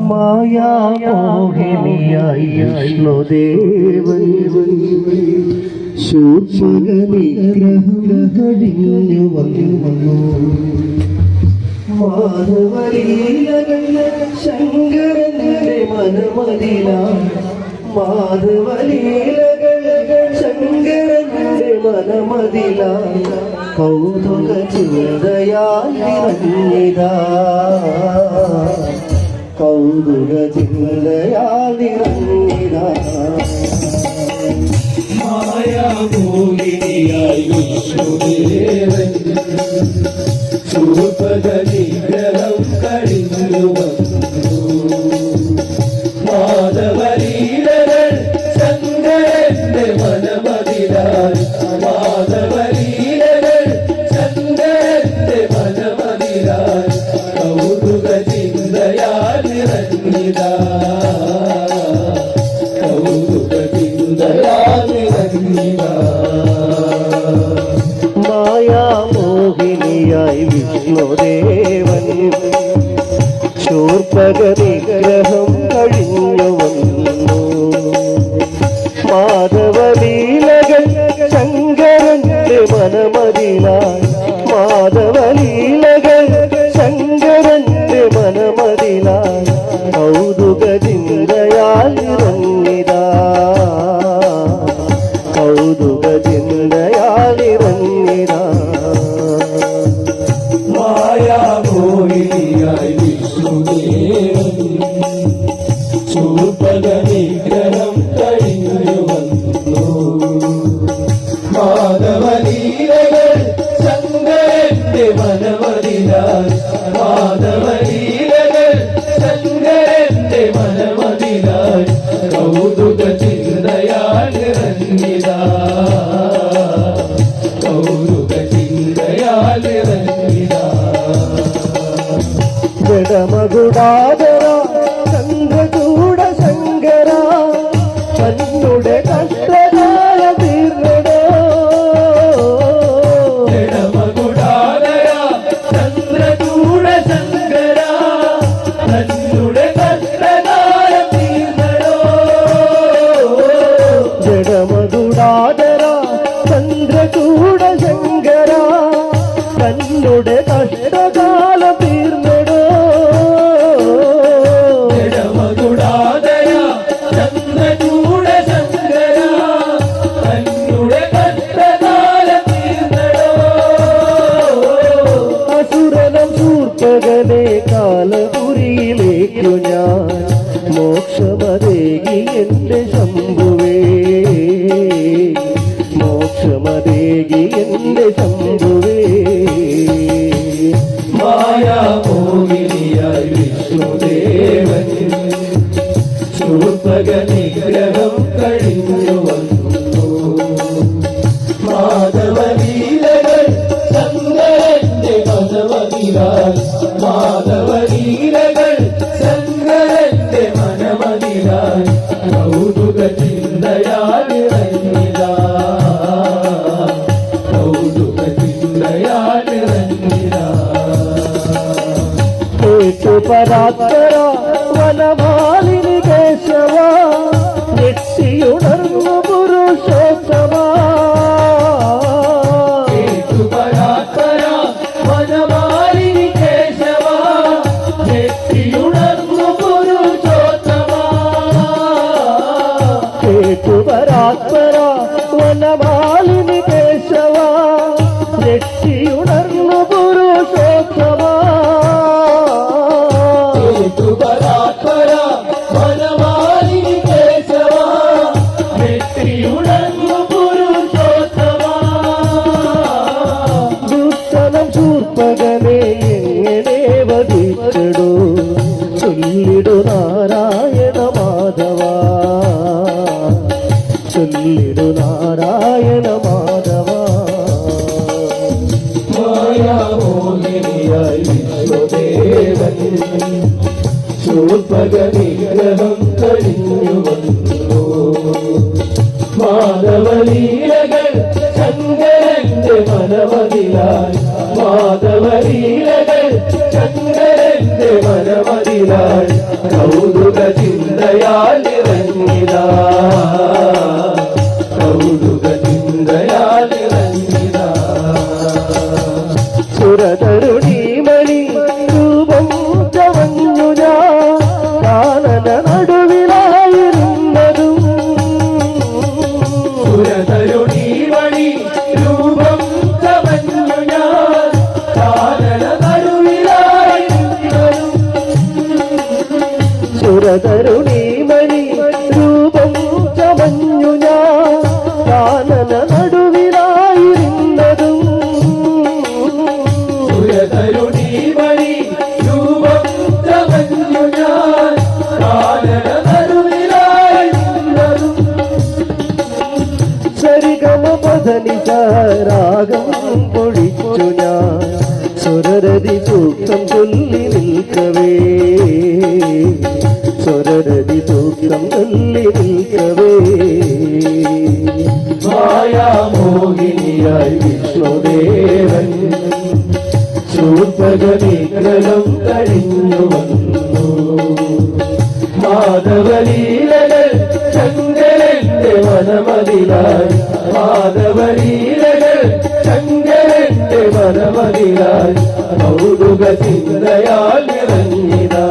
മായാമോഹിനിയായി വിഷ്ണുദേവൻ ശൂർപ്പകനിഗ്രഹടിഞ്ഞു വന്നു മാധവലീലകൾ ശങ്കരന്റെ മനമതിലാണ് മാധവലീലകൾ ശങ്കരന്റെ മനമതിലാണ് കൗതുക ചിന്തയാൽ നിറഞ്ഞിതാ കൗതുക ചിന്തയാൽ നിറഞ്ഞിതാ മായാമോഹിനിയായി വിഷ്ണുദേവൻ ശൂർപ്പകനിഗ്രഹം കഴിഞ്ഞു വന്നു മാധവലീലകൾ ശങ്കരന്റെ മനമതിലാൽ മാധവലീലകൾ ശങ്കരന്റെ മനമതിലാൽ കൗതുക ചിന്തയാൽ നിറഞ്ഞിതാ കൗതുക ചിന്തയാൽ നിറഞ്ഞിതാ മായാമോഹിനിയായി വിഷ്ണുദേവൻ ശൂർപ്പകനിഗ്രഹം കഴിഞ്ഞു വന്നു മാധവലീലകൾ ശങ്കരന്റെ മനമതിലായി മാധവലീലകൾ ശങ്കരന്റെ മനമതിലായി കൗതുക ചിന്തയാൽ നിറഞ്ഞിതാ കൗതുക ചിന്തയാൽ നിറഞ്ഞിതാ മായാമോഹിനിയായി വിഷ്ണുദേവൻ ശൂർപ്പകനിഗ്രഹം കഴിഞ്ഞു വന്നു മാധവലീലകൾ ശങ്കരന്റെ മനമതിലാൽ മാധവലീലകൾ ശങ്കരന്റെ മനമതിലാൽ കൗതുക ചിന്തയാൽ നിറഞ്ഞിതാ കൗതുക ചിന്തയാൽ നിറഞ്ഞിതാ ജഡമകുടാദര ചന്ദ്രചൂട ശങ്കര തന്നുടെ കഷ്ടകാല തീർന്നടോ ജഡമകുടാദര ചന്ദ്രചൂട ശങ്കര തന്നുടെ കഷ്ടകാല തീർന്നടോ ജഡമകുടാദര ചന്ദ്രചൂട ശങ്കര തന്നുടെ കഷ്ടകാല തീർന്നടോ ജഡമകുടാദര ചന്ദ്രചൂട ശങ്കര തന്നുടെ കഷ്ടകാല തീർന്നടോ അസുരനം ശൂർപ്പകനെ കാലപുരിയിലേക്കു ഞാൻ മോക്ഷമതേകി എന്റെ ശംഭുവേ മോക്ഷമതേകി എന്റെ ശംഭുവേ മായാമോഹിനിയായി വിഷ്ണുദേവൻ ശൂർപ്പകനിഗ്രഹം കഴിഞ്ഞു വന്നു മാധവലീലകൾ ശങ്കരന്റെ മനമതിലാൽ മാധവലീലകൾ ശങ്കരന്റെ മനമതിലാൽ കൗതുക ചിന്തയാൽ നിറഞ്ഞിതാ കൗതുക ചിന്തയാൽ നിറഞ്ഞിതാ പരാത്പര വനമാലിനി കേശവ നെറ്റിയുണർന്നു പുരുഷോത്തമ പരാത്പര വനമാലിനി കേശവ നെറ്റിയുണർന്നു പുരുഷോത്തമ പരാത്പര വനമാലിനി കേശവ നെറ്റിയുണർന്നു പുരുഷോത്തമ പരാത്പര വനമാലിനി കേശവ നെറ്റിയുണർന്നു പുരുഷോത്തമ ദുഷ്ടനം ശൂർപ്പകനെ എങ്ങനെ വധിച്ചിടൂ ചൊല്ലിടു നാരായണ മാധവ ചൊല്ലിടു നാരായണ മാധവ മായാമോഹിനിയായി വിഷ്ണുദേവൻ ശൂർപ്പകനിഗ്രഹം കഴിഞ്ഞു വന്നു മാധവലീലകൾ ശങ്കരന്റെ മനമതിലായി മാധവലീലകൾ ശങ്കരന്റെ മനമതിലായി കൗതുക ചിന്തയാൽ നിറഞ്ഞിതാ കൗതുക ചിന്തയാൽ നിറഞ്ഞിതാ സുരതരുണീമണി രൂപം ചമഞ്ഞു ഞാൻ കാനന നടുവിലായിരുന്നതും സുരതരുണീമണി രൂപം ചമഞ്ഞു ഞാൻ കാനന നടുവിലായിരുന്നതും സുരതരുണീമണി രൂപം ചമഞ്ഞു ഞാൻ കാനന നടുവിലായിരുന്നതും സുരതരുണീമണി രൂപം ചമഞ്ഞു ഞാൻ കാനന നടുവിലായിരുന്നതും സരിഗമ പദനി രാഗം പൊഴിച്ചു ഞാൻ സ്വരരതി സൂക്തം ചൊല്ലി നിൽക്കവേ സ്വരരതി സൂക്തം ചൊല്ലി നിൽക്കവേ മായാമോഹിനിയായി വിഷ്ണുദേവൻ ശൂർപ്പകവിഗ്രഹം കഴിഞ്ഞു വന്നു മാധവലീലകൾ ശങ്കരന്റെ മനമതിലായി മാധവലീലകൾ ശങ്കരന്റെ മനമതിലായി കൗതുക ചിന്തയാൽ നിറഞ്ഞിതാ